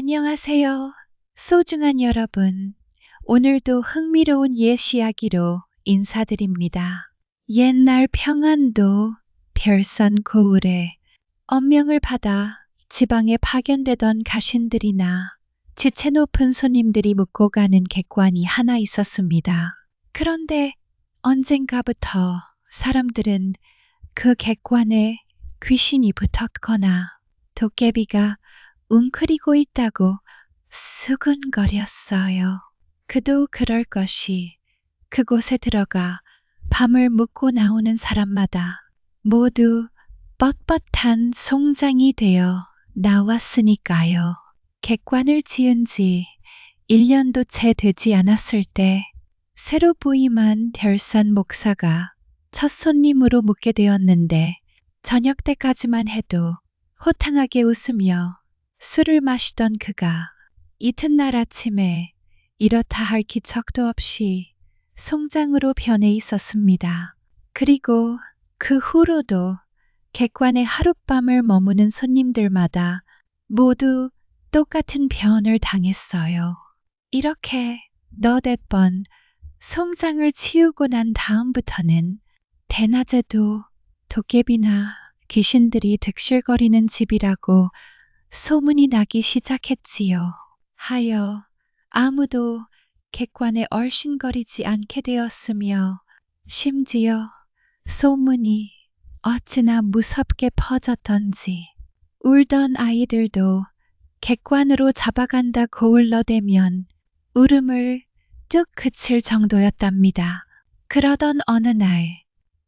안녕하세요. 소중한 여러분. 오늘도 흥미로운 옛 이야기로 인사드립니다. 옛날 평안도 별산 고을에 엄명을 받아 지방에 파견되던 가신들이나 지체 높은 손님들이 묵고 가는 객관이 하나 있었습니다. 그런데 언젠가부터 사람들은 그 객관에 귀신이 붙었거나 도깨비가 웅크리고 있다고 수근거렸어요. 그도 그럴 것이 그곳에 들어가 밤을 묵고 나오는 사람마다 모두 뻣뻣한 송장이 되어 나왔으니까요. 객관을 지은 지 1년도 채 되지 않았을 때 새로 부임한 별산 목사가 첫 손님으로 묵게 되었는데 저녁 때까지만 해도 호탕하게 웃으며 술을 마시던 그가 이튿날 아침에 이렇다 할 기척도 없이 송장으로 변해 있었습니다. 그리고 그 후로도 객관에 하룻밤을 머무는 손님들마다 모두 똑같은 변을 당했어요. 이렇게 너댓 번 송장을 치우고 난 다음부터는 대낮에도 도깨비나 귀신들이 득실거리는 집이라고 소문이 나기 시작했지요. 하여 아무도 객관에 얼씬거리지 않게 되었으며 심지어 소문이 어찌나 무섭게 퍼졌던지 울던 아이들도 객관으로 잡아간다 고울러대면 울음을 뚝 그칠 정도였답니다. 그러던 어느 날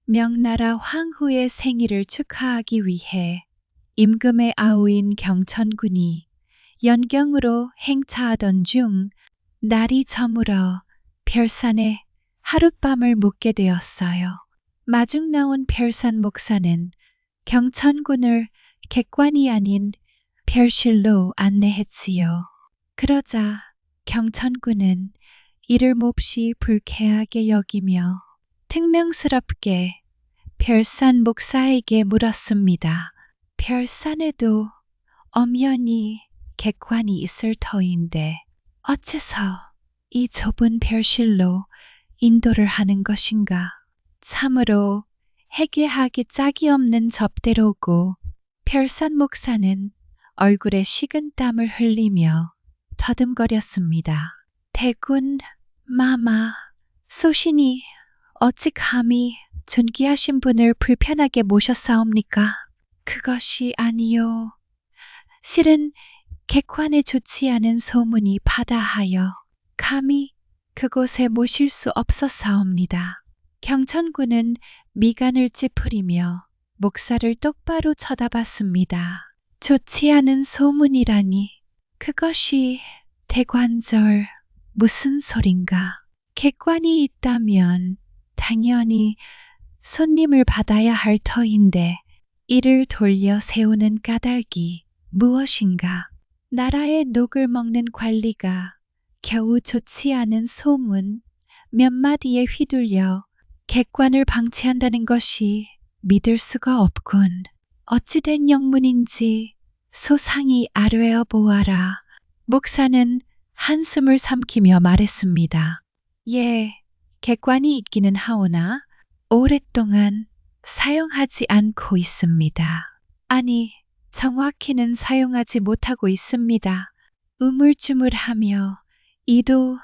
명나라 황후의 생일을 축하하기 위해 임금의 아우인 경천군이 연경으로 행차하던 중 날이 저물어 별산에 하룻밤을 묵게 되었어요. 마중 나온 별산 목사는 경천군을 객관이 아닌 별실로 안내했지요. 그러자 경천군은 이를 몹시 불쾌하게 여기며 특명스럽게 별산 목사에게 물었습니다. 별산에도 엄연히 객관이 있을 터인데 어째서 이 좁은 별실로 인도를 하는 것인가? 참으로 해괴하기 짝이 없는 접대로고 별산 목사는 얼굴에 식은땀을 흘리며 더듬거렸습니다. 대군 마마, 소신이 어찌 감히 존귀하신 분을 불편하게 모셨사옵니까? 그것이 아니요. 실은 객관에 좋지 않은 소문이 바다하여 감히 그곳에 모실 수 없었사옵니다. 경천군은 미간을 찌푸리며 목사를 똑바로 쳐다봤습니다. 좋지 않은 소문이라니 그것이 대관절 무슨 소린가? 객관이 있다면 당연히 손님을 받아야 할 터인데 이를 돌려 세우는 까닭이 무엇인가? 나라의 녹을 먹는 관리가 겨우 좋지 않은 소문 몇 마디에 휘둘려 객관을 방치한다는 것이 믿을 수가 없군. 어찌된 영문인지 소상히 아뢰어 보아라. 목사는 한숨을 삼키며 말했습니다. 예, 객관이 있기는 하오나 오랫동안 사용하지 않고 있습니다. 아니, 정확히는 사용하지 못하고 있습니다. 우물쭈물하며 이도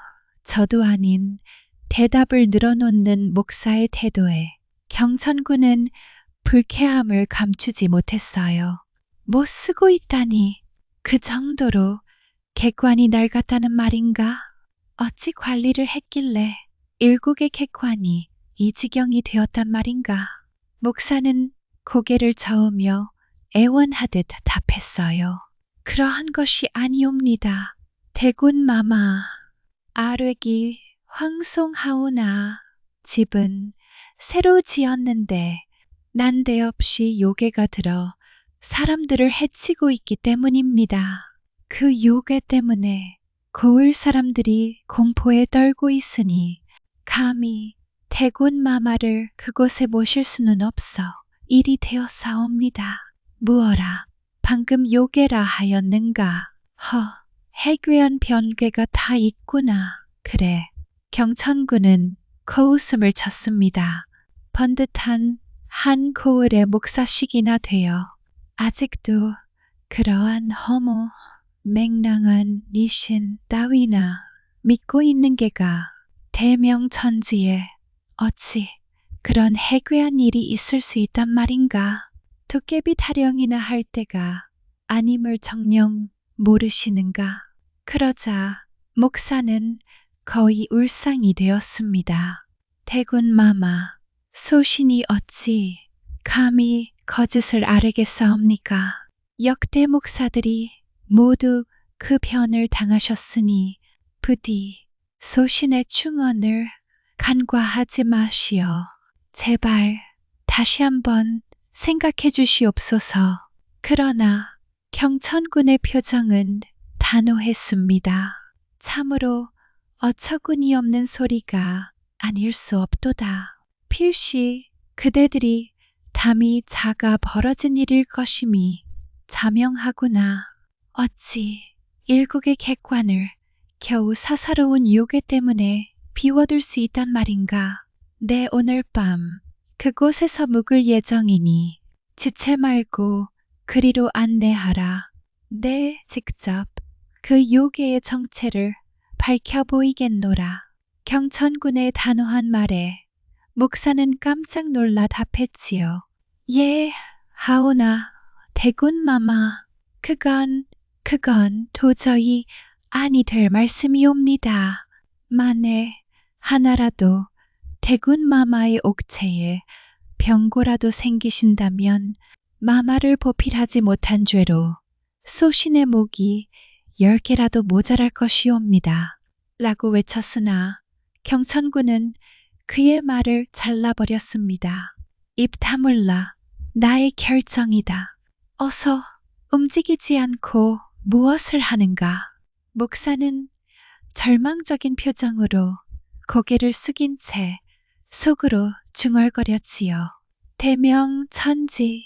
저도 아닌 대답을 늘어놓는 목사의 태도에 경천군은 불쾌함을 감추지 못했어요. 못 쓰고 있다니 그 정도로 객관이 낡았다는 말인가? 어찌 관리를 했길래 일국의 객관이 이 지경이 되었단 말인가? 목사는 고개를 저으며 애원하듯 답했어요. 그러한 것이 아니옵니다. 대군 마마, 아뢰기 황송하오나 집은 새로 지었는데 난데없이 요괴가 들어 사람들을 해치고 있기 때문입니다. 그 요괴 때문에 고을 사람들이 공포에 떨고 있으니 감히 대군 마마를 그곳에 모실 수는 없어 일이 되었사옵니다. 무어라, 방금 요괴라 하였는가? 허, 해괴한 변괴가 다 있구나. 그래. 경천군은 코웃음을 쳤습니다. 번듯한 한 고을의 목사식이나 되어 아직도 그러한 허무 맹랑한 니신 따위나 믿고 있는 게가 대명천지에 어찌 그런 해괴한 일이 있을 수 있단 말인가. 도깨비 타령이나 할 때가 아님을 정녕 모르시는가. 그러자 목사는 거의 울상이 되었습니다. 대군마마, 소신이 어찌 감히 거짓을 아뢰겠사옵니까? 역대 목사들이 모두 그 변을 당하셨으니 부디 소신의 충언을 간과하지 마시어 제발 다시 한번 생각해 주시옵소서. 그러나 경천군의 표정은 단호했습니다. 참으로 어처구니 없는 소리가 아닐 수 없도다. 필시 그대들이 담이 자가 벌어진 일일 것임이 자명하구나. 어찌 일국의 객관을 겨우 사사로운 요괴 때문에 비워둘 수 있단 말인가. 내 오늘 밤 그곳에서 묵을 예정이니 지체 말고 그리로 안내하라. 내 직접 그 요괴의 정체를 밝혀 보이겠노라. 경천군의 단호한 말에 목사는 깜짝 놀라 답했지요. 예, 하오나 대군마마, 그건 도저히 아니 될 말씀이옵니다. 만에 하나라도 대군마마의 옥체에 병고라도 생기신다면 마마를 보필하지 못한 죄로 소신의 목이 10개라도 모자랄 것이옵니다. 라고 외쳤으나 경천군은 그의 말을 잘라버렸습니다. 입 다물라. 나의 결정이다. 어서 움직이지 않고 무엇을 하는가? 목사는 절망적인 표정으로 고개를 숙인 채 속으로 중얼거렸지요. 대명천지,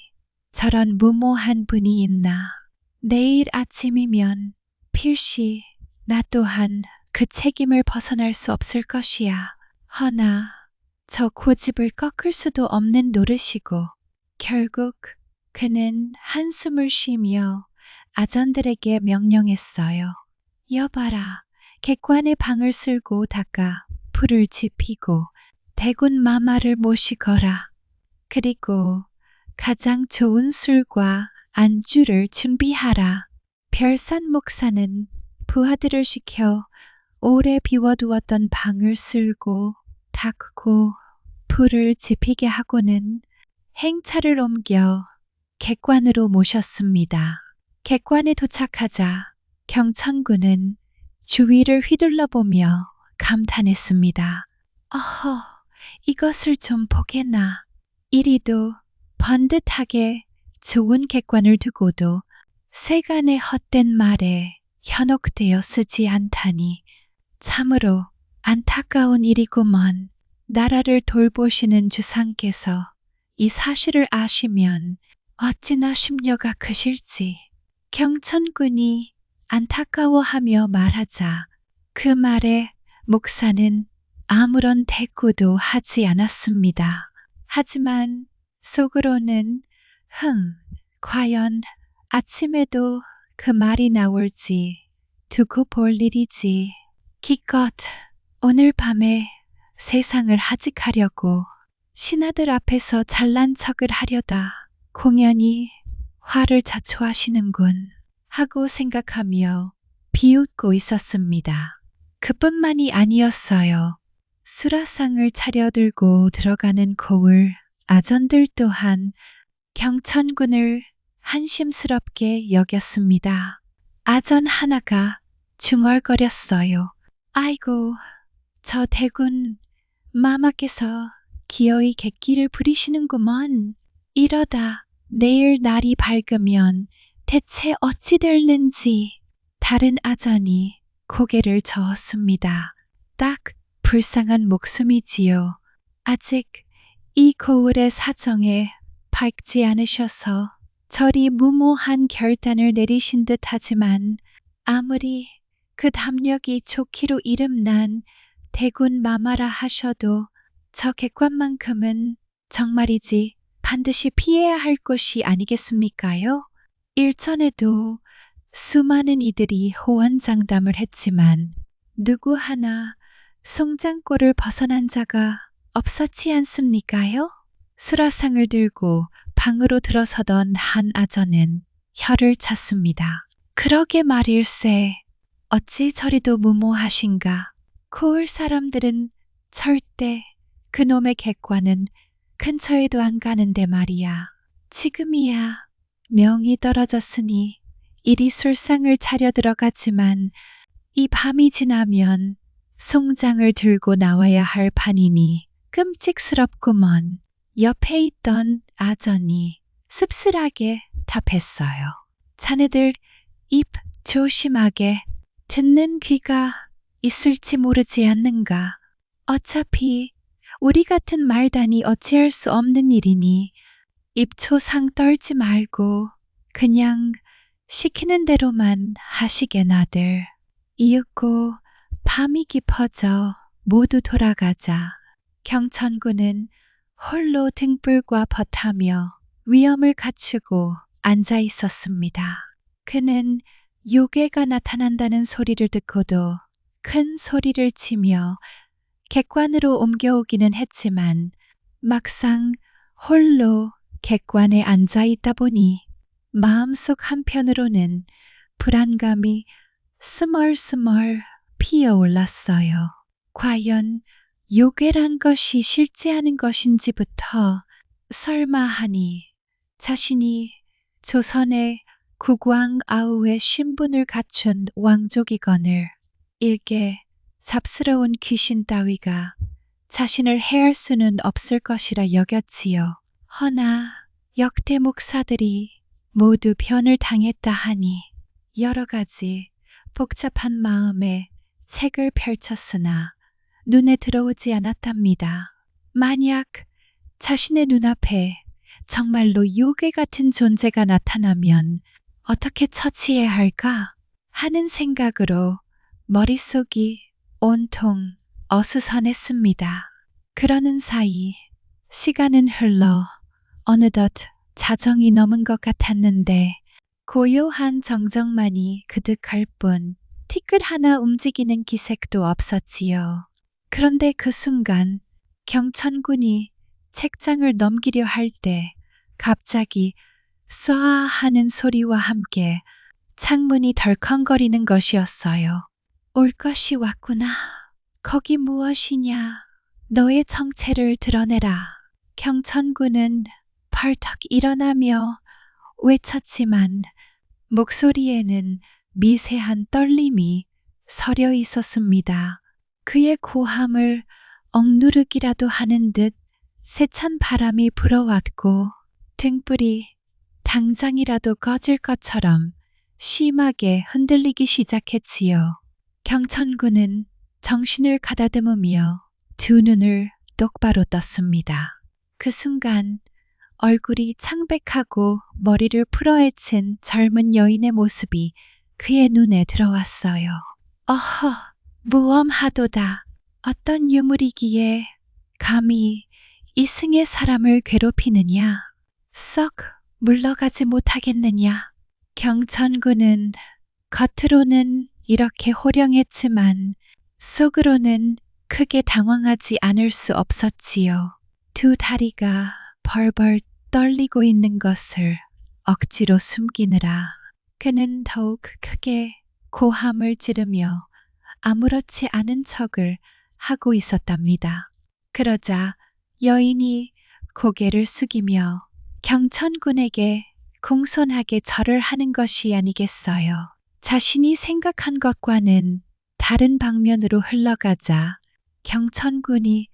저런 무모한 분이 있나. 내일 아침이면 필시 나 또한 그 책임을 벗어날 수 없을 것이야. 허나 저 고집을 꺾을 수도 없는 노릇이고 결국 그는 한숨을 쉬며 아전들에게 명령했어요. 여봐라, 객관의 방을 쓸고 닦아 불을 지피고 대군 마마를 모시거라. 그리고 가장 좋은 술과 안주를 준비하라. 별산 목사는 부하들을 시켜 오래 비워두었던 방을 쓸고 닦고 불을 지피게 하고는 행차를 옮겨 객관으로 모셨습니다. 객관에 도착하자 경천군은 주위를 휘둘러보며 감탄했습니다. 어허, 이것을 좀 보게나. 이리도 번듯하게 좋은 객관을 두고도 세간의 헛된 말에 현혹되어 쓰지 않다니 참으로 안타까운 일이구먼. 나라를 돌보시는 주상께서 이 사실을 아시면 어찌나 심려가 크실지. 경천군이 안타까워하며 말하자 그 말에 목사는 아무런 대꾸도 하지 않았습니다. 하지만 속으로는 과연 아침에도 그 말이 나올지 두고 볼 일이지. 기껏 오늘 밤에 세상을 하직하려고 신하들 앞에서 잘난 척을 하려다 공연히 화를 자초하시는군 하고 생각하며 비웃고 있었습니다. 그뿐만이 아니었어요. 수라상을 차려들고 들어가는 고을 아전들 또한 경천군을 한심스럽게 여겼습니다. 아전 하나가 중얼거렸어요. 아이고, 저 대군 마마께서 기어이 객기를 부리시는구먼. 이러다 내일 날이 밝으면 대체 어찌 될는지. 다른 아전이 고개를 저었습니다. 딱 불쌍한 목숨이지요. 아직 이 고을의 사정에 밝지 않으셔서 저리 무모한 결단을 내리신 듯 하지만 아무리 그 담력이 좋기로 이름난 대군 마마라 하셔도 저 객관만큼은 정말이지 반드시 피해야 할 곳이 아니겠습니까요? 일전에도 수많은 이들이 호언장담을 했지만 누구 하나 송장골을 벗어난 자가 없었지 않습니까요? 수라상을 들고 방으로 들어서던 한 아저는 혀를 찼습니다. 그러게 말일세. 어찌 저리도 무모하신가. 코울 사람들은 절대 그놈의 객관은 근처에도 안 가는데 말이야. 지금이야 명이 떨어졌으니 이리 술상을 차려 들어가지만 이 밤이 지나면 송장을 들고 나와야 할 판이니 끔찍스럽구먼. 옆에 있던 아전이 씁쓸하게 답했어요. 자네들 입 조심하게. 듣는 귀가 있을지 모르지 않는가. 어차피 우리 같은 말단이 어찌할 수 없는 일이니 입초상 떨지 말고 그냥 시키는 대로만 하시게 나들. 이윽고 밤이 깊어져 모두 돌아가자 경천군은 홀로 등불과 벗하며 위엄을 갖추고 앉아 있었습니다. 그는 요괴가 나타난다는 소리를 듣고도 큰 소리를 치며 객관으로 옮겨오기는 했지만 막상 홀로 객관에 앉아 있다 보니 마음속 한편으로는 불안감이 스멀스멀 피어올랐어요. 과연 요괴란 것이 실제하는 것인지부터 설마 하니 자신이 조선의 국왕 아우의 신분을 갖춘 왕족이거늘 일개 잡스러운 귀신 따위가 자신을 해할 수는 없을 것이라 여겼지요. 허나 역대 목사들이 모두 변을 당했다 하니 여러 가지 복잡한 마음에 책을 펼쳤으나 눈에 들어오지 않았답니다. 만약 자신의 눈앞에 정말로 요괴 같은 존재가 나타나면 어떻게 처치해야 할까 하는 생각으로 머릿속이 온통 어수선했습니다. 그러는 사이 시간은 흘러 어느덧 자정이 넘은 것 같았는데 고요한 정적만이 그득할 뿐 티끌 하나 움직이는 기색도 없었지요. 그런데 그 순간 경천군이 책장을 넘기려 할 때 갑자기 쏴 하는 소리와 함께 창문이 덜컹거리는 것이었어요. 올 것이 왔구나. 거기 무엇이냐. 너의 정체를 드러내라. 경천군은 벌떡 일어나며 외쳤지만 목소리에는 미세한 떨림이 서려 있었습니다. 그의 고함을 억누르기라도 하는 듯 세찬 바람이 불어왔고 등불이 당장이라도 꺼질 것처럼 심하게 흔들리기 시작했지요. 경천군은 정신을 가다듬으며 두 눈을 똑바로 떴습니다. 그 순간 얼굴이 창백하고 머리를 풀어헤친 젊은 여인의 모습이 그의 눈에 들어왔어요. 어허, 무엄하도다. 어떤 유물이기에 감히 이승의 사람을 괴롭히느냐. 썩 물러가지 못하겠느냐. 경천군은 겉으로는 이렇게 호령했지만 속으로는 크게 당황하지 않을 수 없었지요. 두 다리가 벌벌 떨리고 있는 것을 억지로 숨기느라 그는 더욱 크게 고함을 지르며 아무렇지 않은 척을 하고 있었답니다. 그러자 여인이 고개를 숙이며 경천군에게 공손하게 절을 하는 것이 아니겠어요. 자신이 생각한 것과는 다른 방면으로 흘러가자 경천군이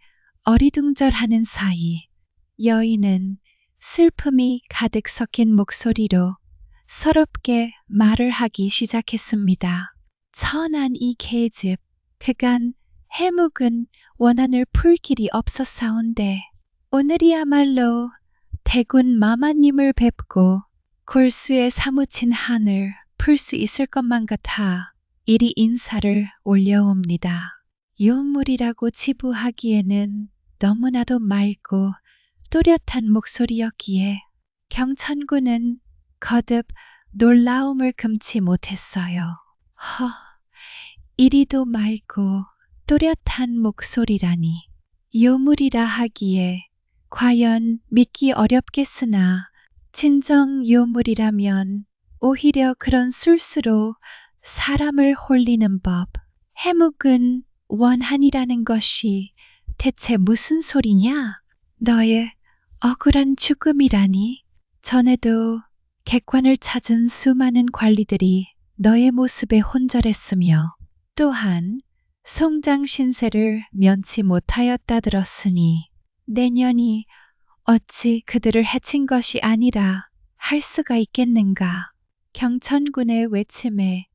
어리둥절하는 사이 여인은 슬픔이 가득 섞인 목소리로 서럽게 말을 하기 시작했습니다. 천한 이 계집, 그간 해묵은 원한을 풀 길이 없었사온데 오늘이야말로 대군 마마님을 뵙고 골수에 사무친 한을 풀 수 있을 것만 같아 이리 인사를 올려옵니다. 유물이라고 치부하기에는 너무나도 맑고 또렷한 목소리였기에 경천군은 거듭 놀라움을 금치 못했어요. 이리도 맑고 또렷한 목소리라니 유물이라 하기에 과연 믿기 어렵겠으나 진정 유물이라면 오히려 그런 술수로 사람을 홀리는 법. 해묵은 원한이라는 것이 대체 무슨 소리냐? 너의 억울한 죽음이라니. 전에도 객관을 찾은 수많은 관리들이 너의 모습에 혼절했으며 또한 송장 신세를 면치 못하였다 들었으니 내년이 어찌 그들을 해친 것이 아니라 할 수가 있겠는가. 경천군의 외침에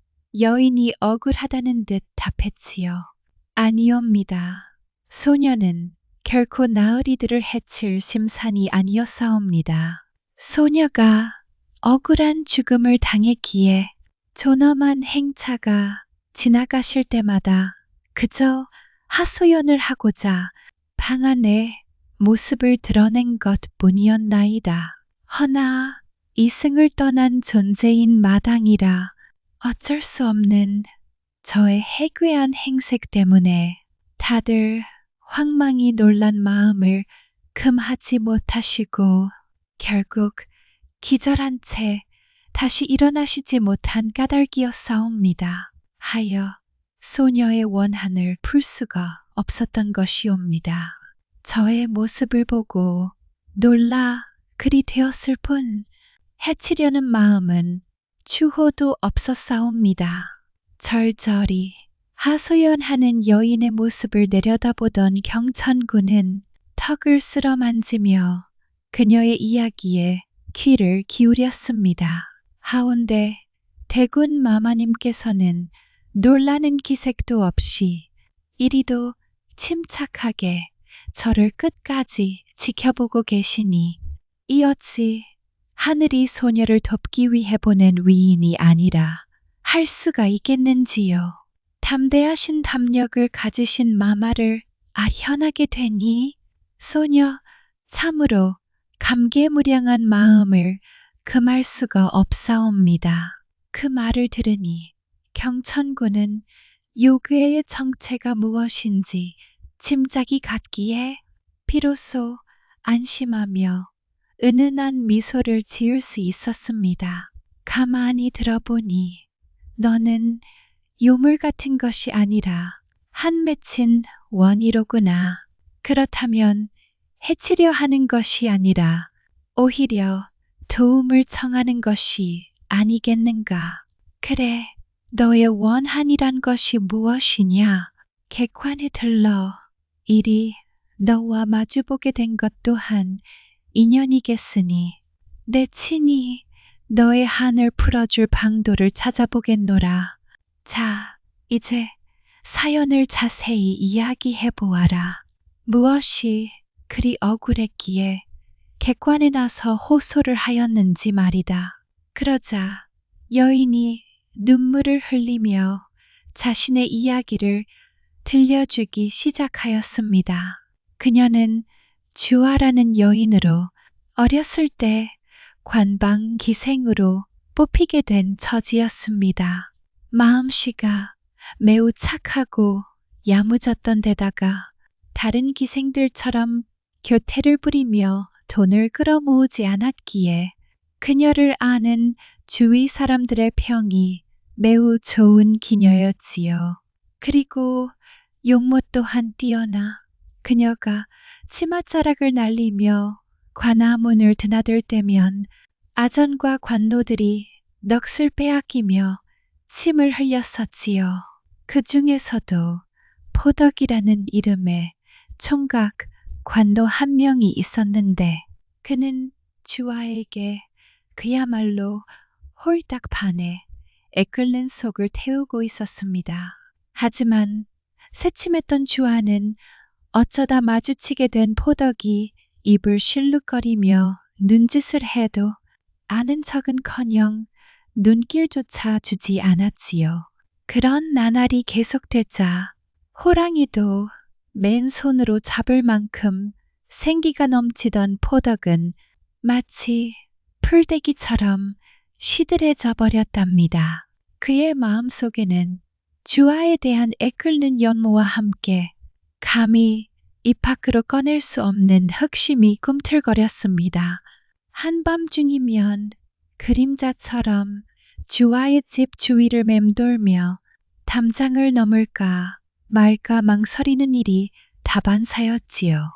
여인이 억울하다는 듯 답했지요. 아니옵니다. 소녀는 결코 나으리들을 해칠 심산이 아니었사옵니다. 소녀가 억울한 죽음을 당했기에 존엄한 행차가 지나가실 때마다 그저 하소연을 하고자 방 안에 모습을 드러낸 것뿐이었나이다. 허나 이승을 떠난 존재인 마당이라 어쩔 수 없는 저의 해괴한 행색 때문에 다들 황망히 놀란 마음을 금하지 못하시고 결국 기절한 채 다시 일어나시지 못한 까닭이었사옵니다. 하여 소녀의 원한을 풀 수가 없었던 것이옵니다. 저의 모습을 보고 놀라 그리 되었을 뿐 해치려는 마음은 추호도 없었사옵니다. 절절히 하소연하는 여인의 모습을 내려다보던 경천군은 턱을 쓸어 만지며 그녀의 이야기에 귀를 기울였습니다. 하온데 대군 마마님께서는 놀라는 기색도 없이 이리도 침착하게 저를 끝까지 지켜보고 계시니 이 어찌 하늘이 소녀를 돕기 위해 보낸 위인이 아니라 할 수가 있겠는지요. 담대하신 담력을 가지신 마마를 아련하게 되니 소녀 참으로 감개무량한 마음을 금할 수가 없사옵니다. 그 말을 들으니 경천군은 요괴의 정체가 무엇인지 짐작이 갔기에 비로소 안심하며 은은한 미소를 지을 수 있었습니다. 가만히 들어보니 너는 요물 같은 것이 아니라 한 맺힌 원이로구나. 그렇다면 해치려 하는 것이 아니라 오히려 도움을 청하는 것이 아니겠는가. 그래, 너의 원한이란 것이 무엇이냐? 객관에 들러 이리 너와 마주보게 된 것 또한 인연이겠으니 내 친히 너의 한을 풀어줄 방도를 찾아보겠노라. 자, 이제 사연을 자세히 이야기해 보아라. 무엇이 그리 억울했기에 객관에 나서 호소를 하였는지 말이다. 그러자 여인이 눈물을 흘리며 자신의 이야기를 들려주기 시작하였습니다. 그녀는 주아라는 여인으로 어렸을 때 관방 기생으로 뽑히게 된 처지였습니다. 마음씨가 매우 착하고 야무졌던 데다가 다른 기생들처럼 교태를 부리며 돈을 끌어모으지 않았기에 그녀를 아는 주위 사람들의 평이 매우 좋은 기녀였지요. 그리고 용모 또한 뛰어나 그녀가 치맛자락을 날리며 관아문을 드나들 때면 아전과 관노들이 넋을 빼앗기며 침을 흘렸었지요. 그 중에서도 포덕이라는 이름의 총각 관노 한 명이 있었는데 그는 주아에게 그야말로 홀딱 반해 애끓는 속을 태우고 있었습니다. 하지만 새침했던 주아는 어쩌다 마주치게 된 포덕이 입을 실룩거리며 눈짓을 해도 아는 척은커녕 눈길조차 주지 않았지요. 그런 나날이 계속되자 호랑이도 맨손으로 잡을 만큼 생기가 넘치던 포덕은 마치 풀떼기처럼 시들해져 버렸답니다. 그의 마음속에는 주아에 대한 애끓는 연모와 함께 감히 입 밖으로 꺼낼 수 없는 흑심이 꿈틀거렸습니다. 한밤중이면 그림자처럼 주아의 집 주위를 맴돌며 담장을 넘을까 말까 망설이는 일이 다반사였지요.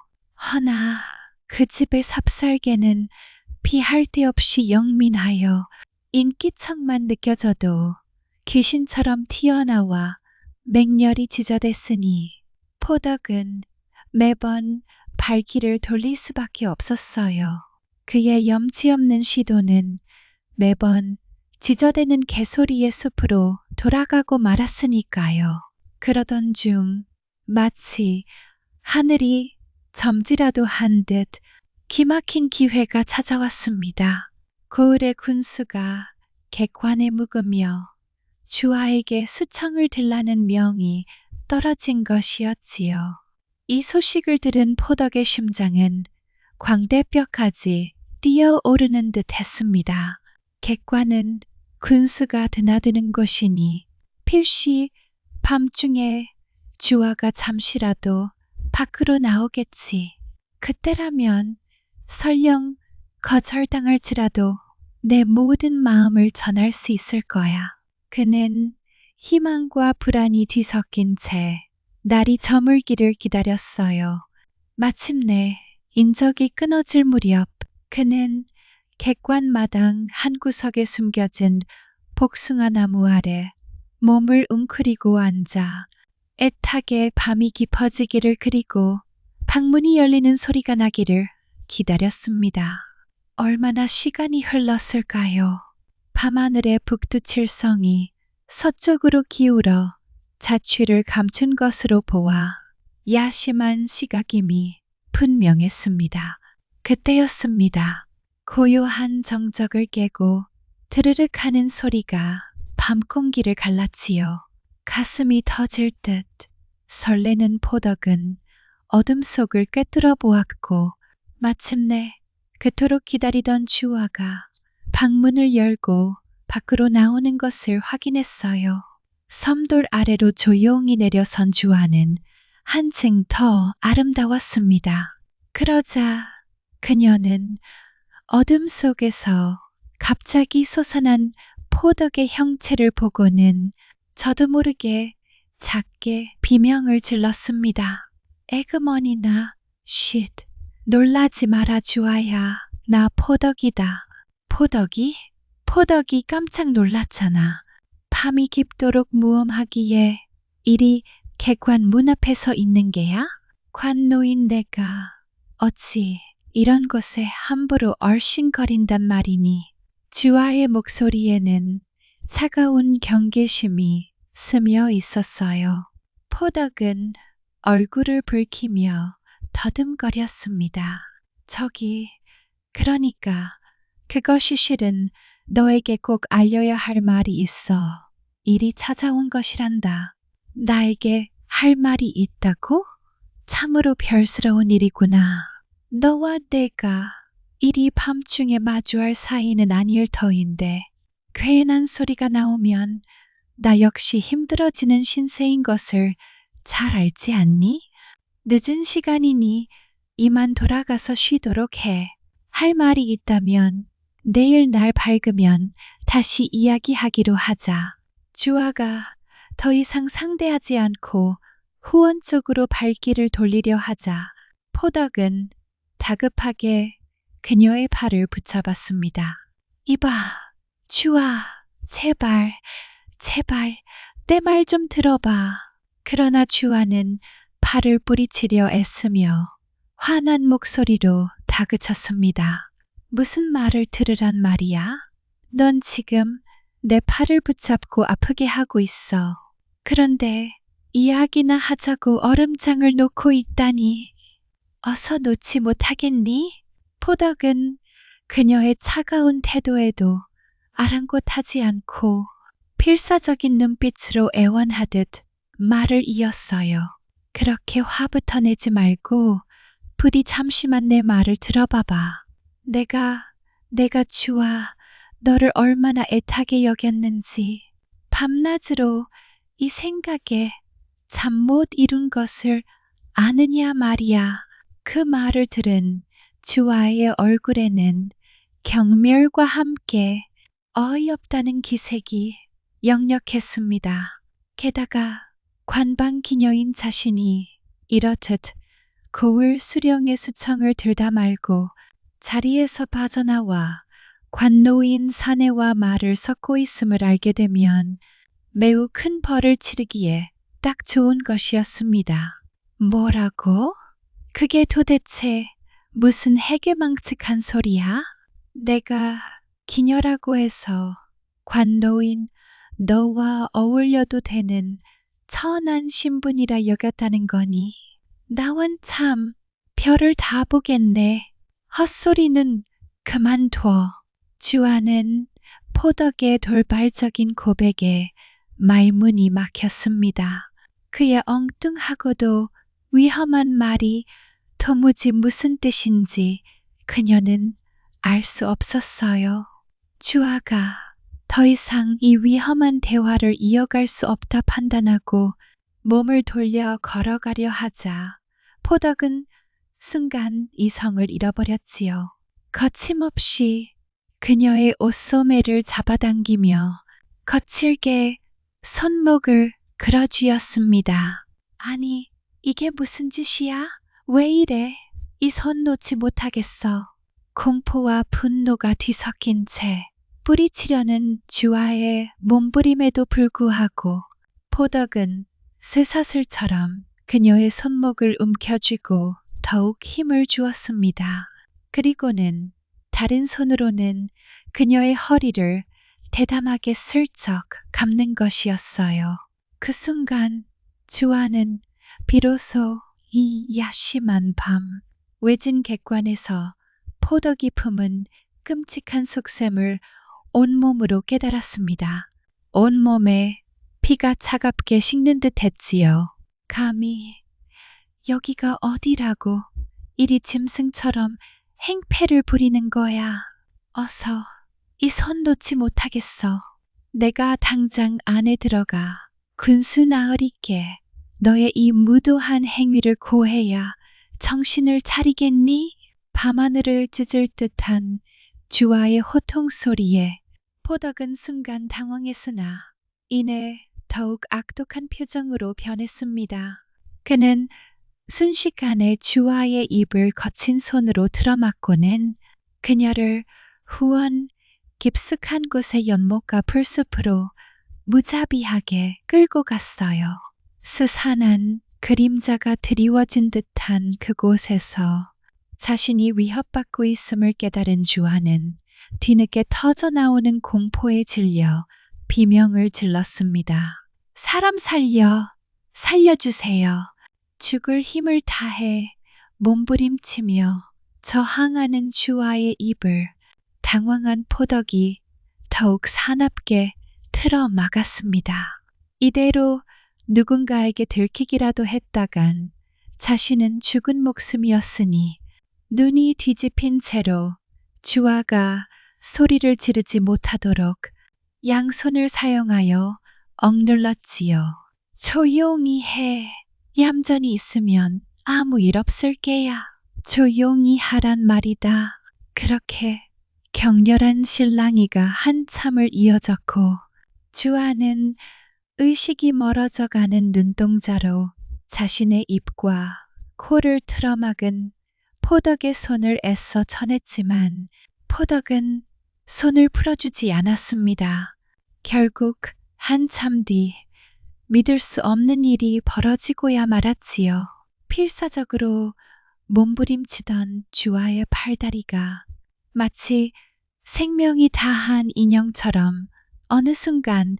허나 그 집의 삽살개는 피할 데 없이 영민하여 인기척만 느껴져도 귀신처럼 튀어나와 맹렬히 지저댔으니 포덕은 매번 발길을 돌릴 수밖에 없었어요. 그의 염치 없는 시도는 매번 지저대는 개소리의 숲으로 돌아가고 말았으니까요. 그러던 중 마치 하늘이 점지라도 한 듯 기막힌 기회가 찾아왔습니다. 고을의 군수가 객관에 묵으며 주아에게 수청을 들라는 명이 떨어진 것이었지요. 이 소식을 들은 포덕의 심장은 광대뼈까지 뛰어오르는 듯 했습니다. 객관은 군수가 드나드는 곳이니 필시 밤중에 주아가 잠시라도 밖으로 나오겠지. 그때라면 설령 거절당할지라도 내 모든 마음을 전할 수 있을 거야. 그는 희망과 불안이 뒤섞인 채 날이 저물기를 기다렸어요. 마침내 인적이 끊어질 무렵 그는 객관마당 한 구석에 숨겨진 복숭아 나무 아래 몸을 웅크리고 앉아 애타게 밤이 깊어지기를 그리고 방문이 열리는 소리가 나기를 기다렸습니다. 얼마나 시간이 흘렀을까요? 밤하늘의 북두칠성이 서쪽으로 기울어 자취를 감춘 것으로 보아 야심한 시각임이 분명했습니다. 그때였습니다. 고요한 정적을 깨고 드르륵 하는 소리가 밤 공기를 갈랐지요. 가슴이 터질 듯 설레는 포덕은 어둠 속을 꿰뚫어 보았고 마침내 그토록 기다리던 주아가 방문을 열고 밖으로 나오는 것을 확인했어요. 섬돌 아래로 조용히 내려선 주아는 한층 더 아름다웠습니다. 그러자 그녀는 어둠 속에서 갑자기 솟아난 포덕의 형체를 보고는 저도 모르게 작게 비명을 질렀습니다. 에그머니나 쉿, 놀라지 마라 주아야. 나 포덕이다. 포덕이? 포덕이 깜짝 놀랐잖아. 밤이 깊도록 무엄하기에 이리 객관 문 앞에 서 있는 게야? 관노인 내가 어찌 이런 곳에 함부로 얼씬거린단 말이니. 주아의 목소리에는 차가운 경계심이 스며 있었어요. 포덕은 얼굴을 붉히며 더듬거렸습니다. 저기, 그러니까 그것이 실은 너에게 꼭 알려야 할 말이 있어. 일이 찾아온 것이란다. 나에게 할 말이 있다고? 참으로 별스러운 일이구나. 너와 내가 이리 밤중에 마주할 사이는 아닐 터인데 괜한 소리가 나오면 나 역시 힘들어지는 신세인 것을 잘 알지 않니? 늦은 시간이니 이만 돌아가서 쉬도록 해. 할 말이 있다면 내일 날 밝으면 다시 이야기하기로 하자. 주아가 더 이상 상대하지 않고 후원 쪽으로 발길을 돌리려 하자 포덕은 다급하게 그녀의 팔을 붙잡았습니다. 이봐, 주아, 제발, 제발 내 말 좀 들어봐. 그러나 주아는 팔을 뿌리치려 애쓰며 화난 목소리로 다그쳤습니다. 무슨 말을 들으란 말이야? 넌 지금 내 팔을 붙잡고 아프게 하고 있어. 그런데 이야기나 하자고 얼음장을 놓고 있다니. 어서 놓지 못하겠니? 포덕은 그녀의 차가운 태도에도 아랑곳하지 않고 필사적인 눈빛으로 애원하듯 말을 이었어요. 그렇게 화부터 내지 말고 부디 잠시만 내 말을 들어봐봐. 내가 주와 너를 얼마나 애타게 여겼는지 밤낮으로 이 생각에 잠 못 이룬 것을 아느냐 말이야. 그 말을 들은 주와의 얼굴에는 경멸과 함께 어이없다는 기색이 역력했습니다. 게다가 관방 기녀인 자신이 이렇듯 고을 수령의 수청을 들다 말고 자리에서 빠져나와 관노인 사내와 말을 섞고 있음을 알게 되면 매우 큰 벌을 치르기에 딱 좋은 것이었습니다. 뭐라고? 그게 도대체 무슨 해괴망측한 소리야? 내가 기녀라고 해서 관노인 너와 어울려도 되는 천한 신분이라 여겼다는 거니? 나원 참 별을 다 보겠네. 헛소리는 그만둬. 주아는 포덕의 돌발적인 고백에 말문이 막혔습니다. 그의 엉뚱하고도 위험한 말이 도무지 무슨 뜻인지 그녀는 알 수 없었어요. 주아가 더 이상 이 위험한 대화를 이어갈 수 없다 판단하고 몸을 돌려 걸어가려 하자 포덕은 순간 이성을 잃어버렸지요. 거침없이 그녀의 옷소매를 잡아당기며 거칠게 손목을 그어쥐었습니다. 아니, 이게 무슨 짓이야? 왜 이래? 이 손 놓지 못하겠어. 공포와 분노가 뒤섞인 채 뿌리치려는 주아의 몸부림에도 불구하고 포덕은 쇠사슬처럼 그녀의 손목을 움켜쥐고 더욱 힘을 주었습니다. 그리고는 다른 손으로는 그녀의 허리를 대담하게 슬쩍 감는 것이었어요. 그 순간 주아는 비로소 이 야심한 밤 외진 객관에서 포덕이 품은 끔찍한 속셈을 온몸으로 깨달았습니다. 온몸에 피가 차갑게 식는 듯 했지요. 감히 여기가 어디라고 이리 짐승처럼 행패를 부리는 거야. 어서 이 손 놓지 못하겠어. 내가 당장 안에 들어가 군수 나으리께 너의 이 무도한 행위를 고해야 정신을 차리겠니? 밤하늘을 찢을 듯한 주아의 호통 소리에 포덕은 순간 당황했으나 이내 더욱 악독한 표정으로 변했습니다. 그는 순식간에 주아의 입을 거친 손으로 틀어막고는 그녀를 후원 깊숙한 곳의 연못가 풀숲으로 무자비하게 끌고 갔어요. 스산한 그림자가 드리워진 듯한 그곳에서 자신이 위협받고 있음을 깨달은 주아는 뒤늦게 터져나오는 공포에 질려 비명을 질렀습니다. 사람 살려주세요. 죽을 힘을 다해 몸부림치며 저항하는 주아의 입을 당황한 포덕이 더욱 사납게 틀어 막았습니다. 이대로 누군가에게 들키기라도 했다간 자신은 죽은 목숨이었으니 눈이 뒤집힌 채로 주아가 소리를 지르지 못하도록 양손을 사용하여 억눌렀지요. 조용히 해. 얌전히 있으면 아무 일 없을 게야. 조용히 하란 말이다. 그렇게 격렬한 실랑이가 한참을 이어졌고 주아는 의식이 멀어져가는 눈동자로 자신의 입과 코를 틀어막은 포덕의 손을 애써 쳐냈지만 포덕은 손을 풀어주지 않았습니다. 결국 한참 뒤 믿을 수 없는 일이 벌어지고야 말았지요. 필사적으로 몸부림치던 주아의 팔다리가 마치 생명이 다한 인형처럼 어느 순간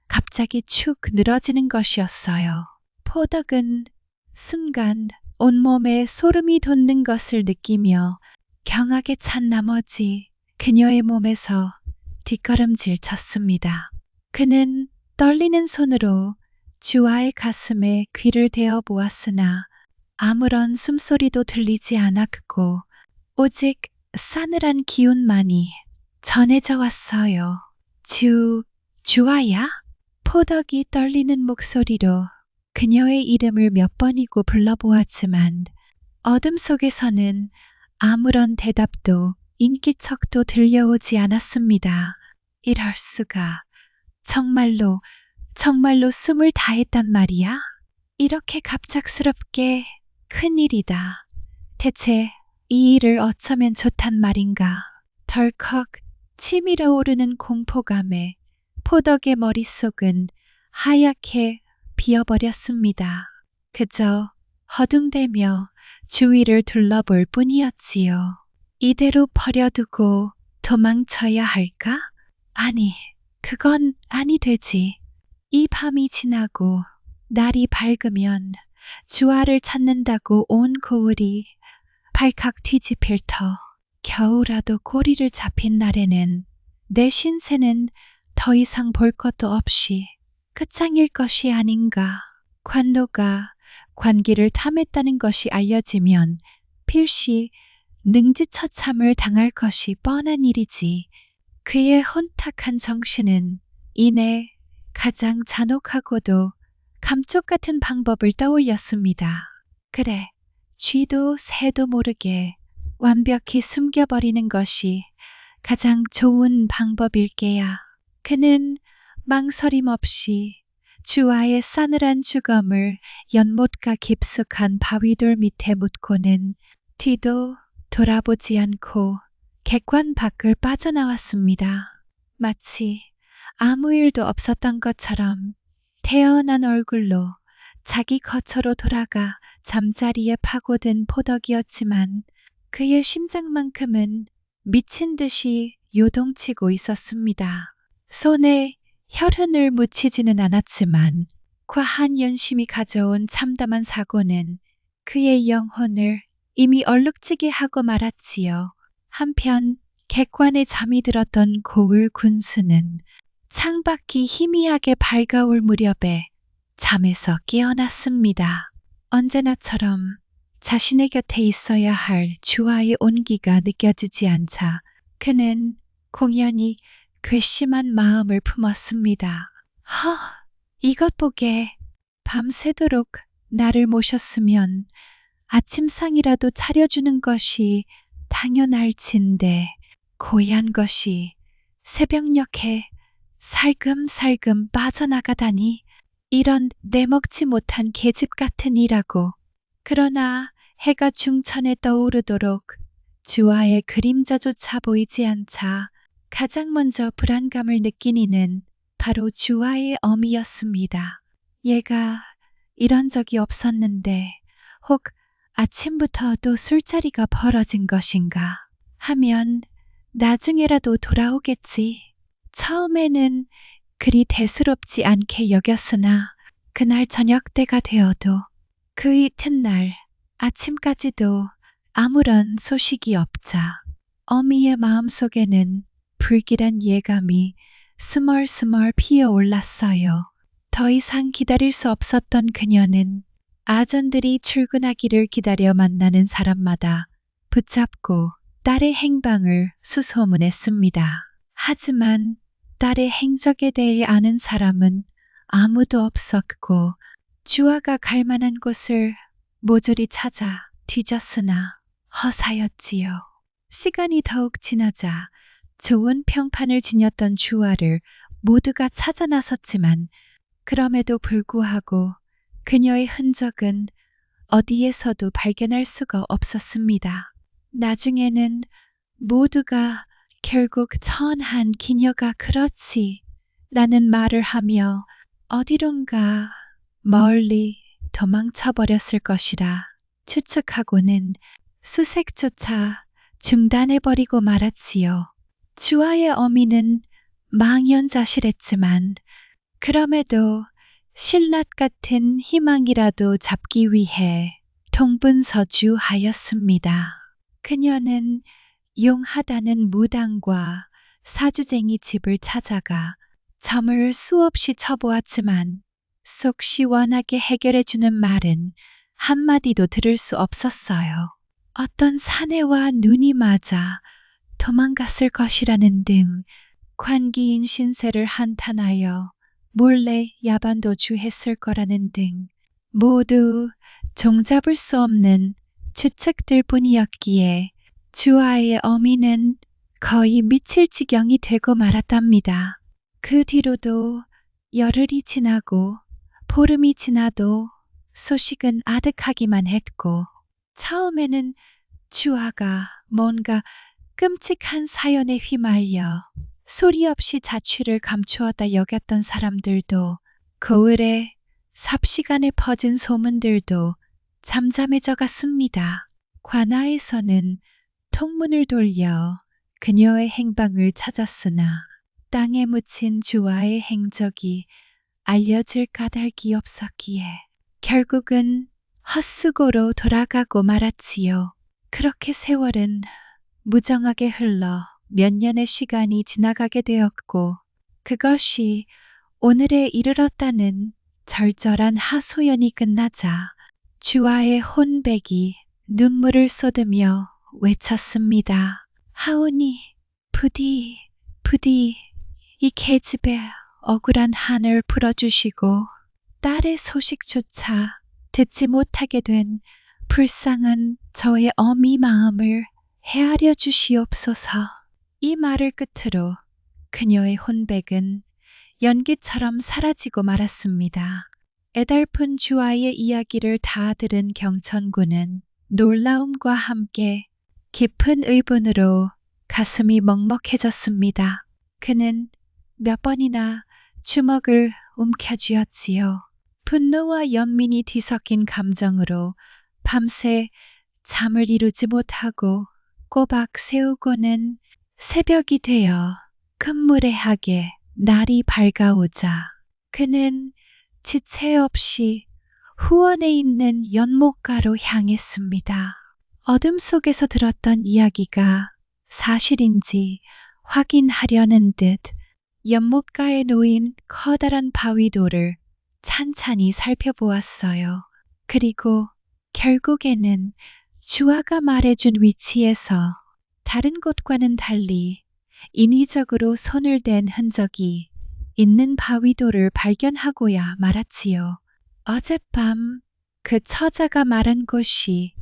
갑자기 축 늘어지는 것이었어요. 포덕은 순간 온몸에 소름이 돋는 것을 느끼며 경악에 찬 나머지 그녀의 몸에서 뒷걸음질 쳤습니다. 그는 떨리는 손으로 주아의 가슴에 귀를 대어 보았으나 아무런 숨소리도 들리지 않았고 오직 싸늘한 기운만이 전해져 왔어요. 주아야? 포덕이 떨리는 목소리로 그녀의 이름을 몇 번이고 불러보았지만 어둠 속에서는 아무런 대답도 인기척도 들려오지 않았습니다. 이럴 수가. 정말로 숨을 다했단 말이야? 이렇게 갑작스럽게 큰일이다. 대체 이 일을 어쩌면 좋단 말인가. 덜컥 치밀어 오르는 공포감에 포덕의 머릿속은 하얗게 비어버렸습니다. 그저 허둥대며 주위를 둘러볼 뿐이었지요. 이대로 버려두고 도망쳐야 할까? 아니, 그건 아니 되지. 이 밤이 지나고 날이 밝으면 주아를 찾는다고 온 고을이 발칵 뒤집힐 터 겨우라도 꼬리를 잡힌 날에는 내 신세는 더 이상 볼 것도 없이 끝장일 것이 아닌가. 관노가 관기를 탐했다는 것이 알려지면 필시 능지처참을 당할 것이 뻔한 일이지. 그의 혼탁한 정신은 이내 가장 잔혹하고도 감쪽 같은 방법을 떠올렸습니다. 그래, 쥐도 새도 모르게 완벽히 숨겨버리는 것이 가장 좋은 방법일게야. 그는 망설임 없이 주아의 싸늘한 주검을 연못가 깊숙한 바위돌 밑에 묻고는 뒤도 돌아보지 않고 객관 밖을 빠져나왔습니다. 마치 아무 일도 없었던 것처럼 태연한 얼굴로 자기 거처로 돌아가 잠자리에 파고든 포덕이었지만 그의 심장만큼은 미친 듯이 요동치고 있었습니다. 손에 혈흔을 묻히지는 않았지만 과한 연심이 가져온 참담한 사고는 그의 영혼을 이미 얼룩지게 하고 말았지요. 한편 객관에 잠이 들었던 고을 군수는 창밖이 희미하게 밝아올 무렵에 잠에서 깨어났습니다. 언제나처럼 자신의 곁에 있어야 할 주아의 온기가 느껴지지 않자 그는 공연히 괘씸한 마음을 품었습니다. 이것 보게. 밤새도록 나를 모셨으면 아침상이라도 차려주는 것이 당연할진데 고얀 것이 새벽녘에 살금살금 빠져나가다니 이런 내먹지 못한 계집 같은 이라고. 그러나 해가 중천에 떠오르도록 주아의 그림자조차 보이지 않자 가장 먼저 불안감을 느낀 이는 바로 주아의 어미였습니다. 얘가 이런 적이 없었는데 혹 아침부터 또 술자리가 벌어진 것인가 하면 나중에라도 돌아오겠지. 처음에는 그리 대수롭지 않게 여겼으나 그날 저녁 때가 되어도 그 이튿날 아침까지도 아무런 소식이 없자 어미의 마음속에는 불길한 예감이 스멀스멀 피어올랐어요. 더 이상 기다릴 수 없었던 그녀는 아전들이 출근하기를 기다려 만나는 사람마다 붙잡고 딸의 행방을 수소문했습니다. 하지만 딸의 행적에 대해 아는 사람은 아무도 없었고 주아가 갈 만한 곳을 모조리 찾아 뒤졌으나 허사였지요. 시간이 더욱 지나자 좋은 평판을 지녔던 주아를 모두가 찾아 나섰지만 그럼에도 불구하고 그녀의 흔적은 어디에서도 발견할 수가 없었습니다. 나중에는 모두가 결국 천한 기녀가 그렇지 라는 말을 하며 어디론가 멀리 도망쳐버렸을 것이라 추측하고는 수색조차 중단해버리고 말았지요. 주아의 어미는 망연자실했지만 그럼에도 신랏 같은 희망이라도 잡기 위해 동분서주하였습니다. 그녀는 용하다는 무당과 사주쟁이 집을 찾아가 점을 수없이 쳐보았지만 속 시원하게 해결해주는 말은 한마디도 들을 수 없었어요. 어떤 사내와 눈이 맞아 도망갔을 것이라는 등 관기인 신세를 한탄하여 몰래 야반도주했을 거라는 등 모두 종잡을 수 없는 추측들 뿐이었기에 주아의 어미는 거의 미칠 지경이 되고 말았답니다. 그 뒤로도 열흘이 지나고 보름이 지나도 소식은 아득하기만 했고 처음에는 주아가 뭔가 끔찍한 사연에 휘말려 소리 없이 자취를 감추었다 여겼던 사람들도 거울에 삽시간에 퍼진 소문들도 잠잠해져 갔습니다. 관아에서는 통문을 돌려 그녀의 행방을 찾았으나 땅에 묻힌 주아의 행적이 알려질 까닭이 없었기에 결국은 헛수고로 돌아가고 말았지요. 그렇게 세월은 무정하게 흘러 몇 년의 시간이 지나가게 되었고 그것이 오늘에 이르렀다는 절절한 하소연이 끝나자 주아의 혼백이 눈물을 쏟으며 외쳤습니다. 하오니 부디 이 계집의 억울한 한을 풀어주시고 딸의 소식조차 듣지 못하게 된 불쌍한 저의 어미 마음을 헤아려 주시옵소서. 이 말을 끝으로 그녀의 혼백은 연기처럼 사라지고 말았습니다. 애달픈 주아의 이야기를 다 들은 경천군은 놀라움과 함께 깊은 의분으로 가슴이 먹먹해졌습니다. 그는 몇 번이나 주먹을 움켜쥐었지요. 분노와 연민이 뒤섞인 감정으로 밤새 잠을 이루지 못하고 꼬박 세우고는 새벽이 되어 큰무례하게 날이 밝아오자 그는 지체 없이 후원에 있는 연못가로 향했습니다. 어둠 속에서 들었던 이야기가 사실인지 확인하려는 듯 연못가에 놓인 커다란 바위돌을 찬찬히 살펴보았어요. 그리고 결국에는 주아가 말해준 위치에서 다른 곳과는 달리 인위적으로 손을 댄 흔적이 있는 바위돌을 발견하고야 말았지요. 어젯밤 그 처자가 말한 곳이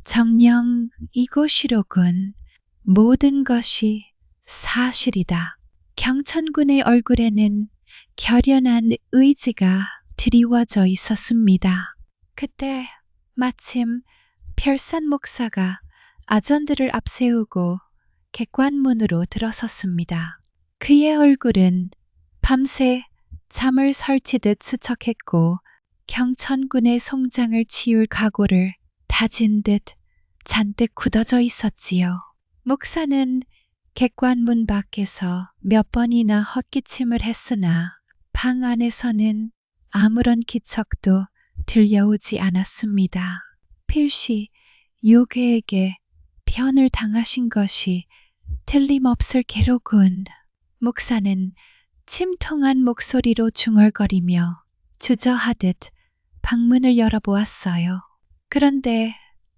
정녕 이곳이로군. 모든 것이 사실이다. 경천군의 얼굴에는 결연한 의지가 드리워져 있었습니다. 그때 마침 별산 목사가 아전들을 앞세우고 객관문으로 들어섰습니다. 그의 얼굴은 밤새 잠을 설치듯 수척했고 경천군의 송장을 치울 각오를 다진 듯 잔뜩 굳어져 있었지요. 목사는 객관문 밖에서 몇 번이나 헛기침을 했으나 방 안에서는 아무런 기척도 들려오지 않았습니다. 필시 요괴에게 변을 당하신 것이 틀림없을 게로군. 목사는 침통한 목소리로 중얼거리며 주저하듯 방문을 열어보았어요. 그런데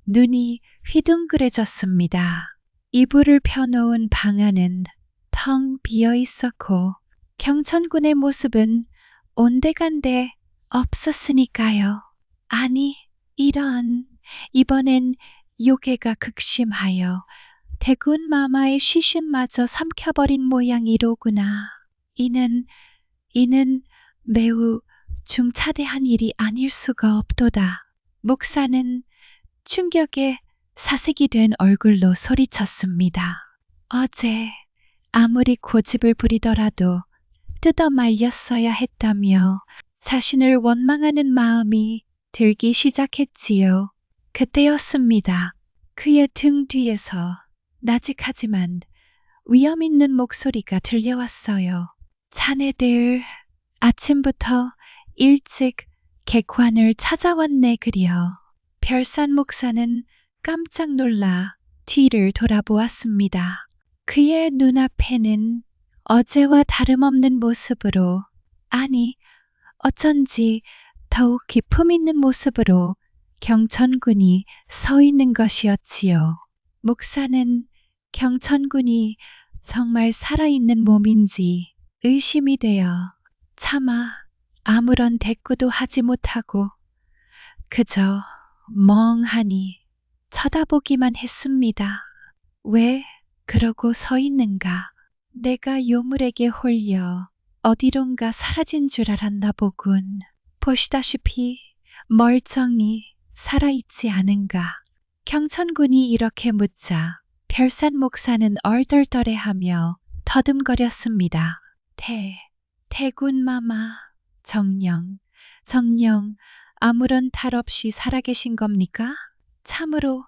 눈이 휘둥그레졌습니다. 이불을 펴놓은 방 안은 텅 비어 있었고 경천군의 모습은 온데간데 없었으니까요. 아니, 이번엔 요괴가 극심하여 대군 마마의 시신마저 삼켜버린 모양이로구나. 이는 매우 중차대한 일이 아닐 수가 없도다. 목사는 충격에 사색이 된 얼굴로 소리쳤습니다. 어제 아무리 고집을 부리더라도 뜯어 말렸어야 했다며 자신을 원망하는 마음이 들기 시작했지요. 그때였습니다. 그의 등 뒤에서 나직하지만 위험 있는 목소리가 들려왔어요. 자네들 아침부터 일찍 객관을 찾아왔네 그려. 별산 목사는 깜짝 놀라 뒤를 돌아보았습니다. 그의 눈앞에는 어제와 다름없는 모습으로, 아니, 어쩐지 더욱 기품 있는 모습으로 경천군이 서 있는 것이었지요. 목사는 경천군이 정말 살아있는 몸인지 의심이 되어 차마 아무런 대꾸도 하지 못하고 그저 멍하니 쳐다보기만 했습니다. 왜 그러고 서 있는가? 내가 요물에게 홀려 어디론가 사라진 줄 알았나 보군. 보시다시피 멀쩡히 살아있지 않은가. 경천군이 이렇게 묻자 별산 목사는 얼떨떨해하며 더듬거렸습니다. 태군마마, 정녕 아무런 탈 없이 살아계신 겁니까? 참으로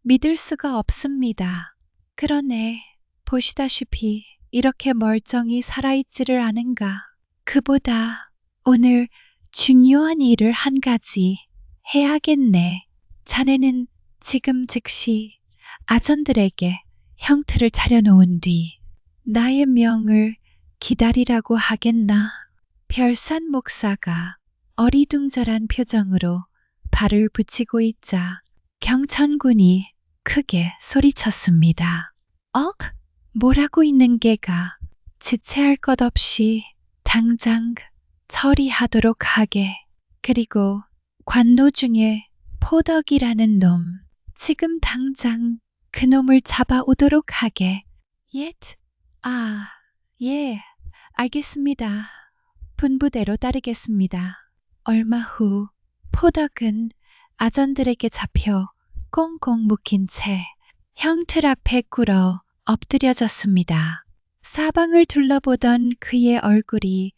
믿을 수가 없습니다. 그러네, 보시다시피 이렇게 멀쩡히 살아있지를 않은가. 그보다 오늘 중요한 일을 한 가지 해야겠네. 자네는 지금 즉시 아전들에게 형틀을 차려놓은 뒤 나의 명을 기다리라고 하겠나? 별산 목사가 어리둥절한 표정으로 발을 붙이고 있자 경천군이 크게 소리쳤습니다. 뭐라고 있는 게가 지체할 것 없이 당장 처리하도록 하게. 그리고 관노 중에 포덕이라는 놈, 지금 당장 그 놈을 잡아오도록 하게. 예, 알겠습니다. 분부대로 따르겠습니다. 얼마 후 포덕은 아전들에게 잡혀 꽁꽁 묶인 채 형틀 앞에 꿇어 엎드려졌습니다. 사방을 둘러보던 그의 얼굴이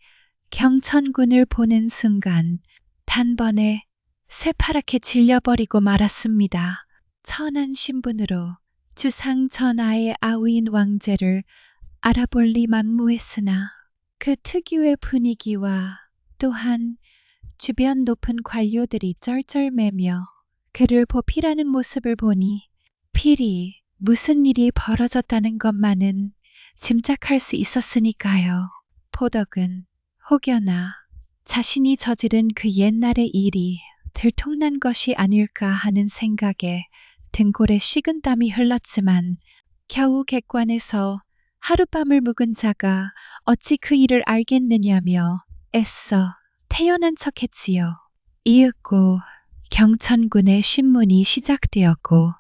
경천군을 보는 순간 단번에 새파랗게 질려버리고 말았습니다. 천한 신분으로 주상 전하의 아우인 왕제를 알아볼 리 만무했으나 그 특유의 분위기와 또한 주변 높은 관료들이 쩔쩔매며 그를 보필하는 모습을 보니 필히 무슨 일이 벌어졌다는 것만은 짐작할 수 있었으니까요. 포덕은 혹여나 자신이 저지른 그 옛날의 일이 들통난 것이 아닐까 하는 생각에 등골에 식은땀이 흘렀지만 겨우 객관에서 하룻밤을 묵은 자가 어찌 그 일을 알겠느냐며 애써 태연한 척했지요. 이윽고 경천군의 신문이 시작되었고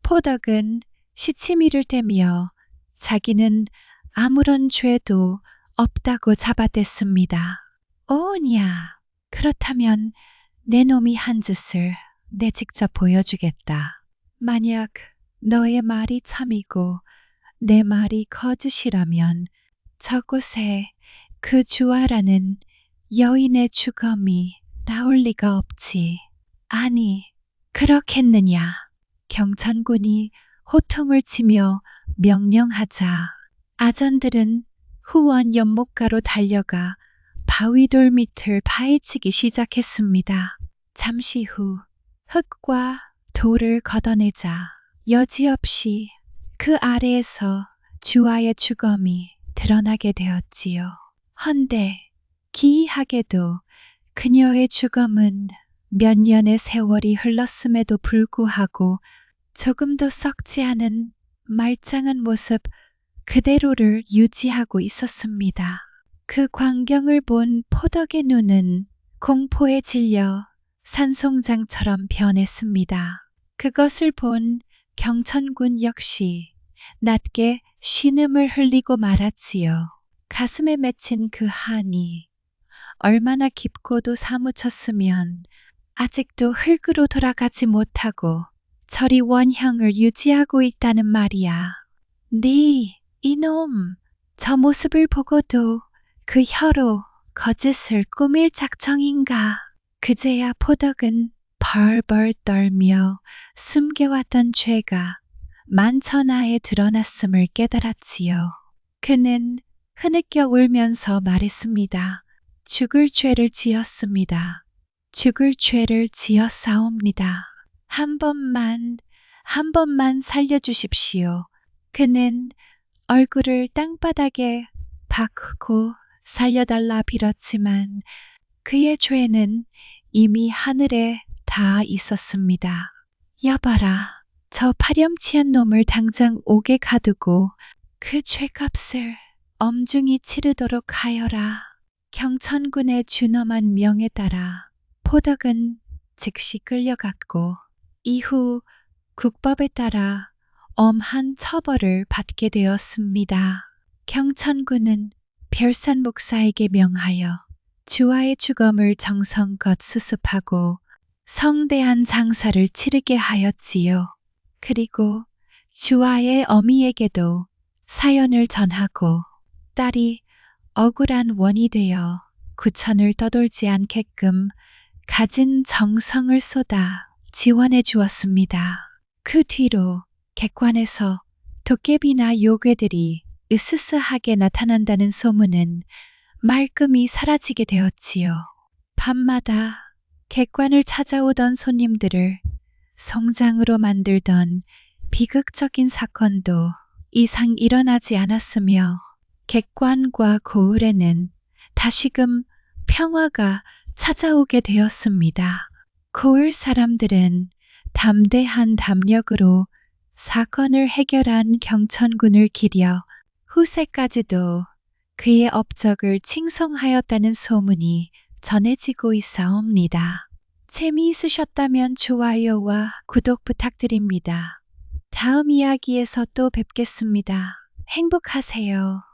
포덕은 시치미를 떼며 자기는 아무런 죄도 없다고 잡아댔습니다. 오냐, 그렇다면 내 놈이 한 짓을 내 직접 보여주겠다. 만약 너의 말이 참이고 내 말이 거짓이라면 저곳에 그 주아라는 여인의 주검이 나올 리가 없지. 아니, 그렇겠느냐. 경천군이 호통을 치며 명령하자 아전들은 후원 연못가로 달려가 바위돌 밑을 파헤치기 시작했습니다. 잠시 후 흙과 돌을 걷어내자 여지없이 그 아래에서 주아의 주검이 드러나게 되었지요. 헌데 기이하게도 그녀의 주검은 몇 년의 세월이 흘렀음에도 불구하고 조금도 썩지 않은 말짱한 모습 그대로를 유지하고 있었습니다. 그 광경을 본 포덕의 눈은 공포에 질려 산송장처럼 변했습니다. 그것을 본 경천군 역시 낮게 신음을 흘리고 말았지요. 가슴에 맺힌 그 한이 얼마나 깊고도 사무쳤으면 아직도 흙으로 돌아가지 못하고 저리 원형을 유지하고 있다는 말이야. 네, 이놈, 저 모습을 보고도 그 혀로 거짓을 꾸밀 작정인가. 그제야 포덕은 벌벌 떨며 숨겨왔던 죄가 만천하에 드러났음을 깨달았지요. 그는 흐느껴 울면서 말했습니다. 죽을 죄를 지었습니다. 죽을 죄를 지었사옵니다. 한 번만 살려주십시오. 그는 얼굴을 땅바닥에 받고 살려달라 빌었지만 그의 죄는 이미 하늘에 닿아 있었습니다. 여봐라, 저 파렴치한 놈을 당장 옥에 가두고 그 죄값을 엄중히 치르도록 하여라. 경천군의 준엄한 명에 따라 포덕은 즉시 끌려갔고 이후 국법에 따라 엄한 처벌을 받게 되었습니다. 경천군은 별산 목사에게 명하여 주와의 주검을 정성껏 수습하고 성대한 장사를 치르게 하였지요. 그리고 주와의 어미에게도 사연을 전하고 딸이 억울한 원이 되어 구천을 떠돌지 않게끔 가진 정성을 쏟아 지원해 주었습니다. 그 뒤로 객관에서 도깨비나 요괴들이 으스스하게 나타난다는 소문은 말끔히 사라지게 되었지요. 밤마다 객관을 찾아오던 손님들을 송장으로 만들던 비극적인 사건도 이상 일어나지 않았으며 객관과 고을에는 다시금 평화가 찾아오게 되었습니다. 고을 사람들은 담대한 담력으로 사건을 해결한 경천군을 기려 후세까지도 그의 업적을 칭송하였다는 소문이 전해지고 있사옵니다. 재미있으셨다면 좋아요와 구독 부탁드립니다. 다음 이야기에서 또 뵙겠습니다. 행복하세요.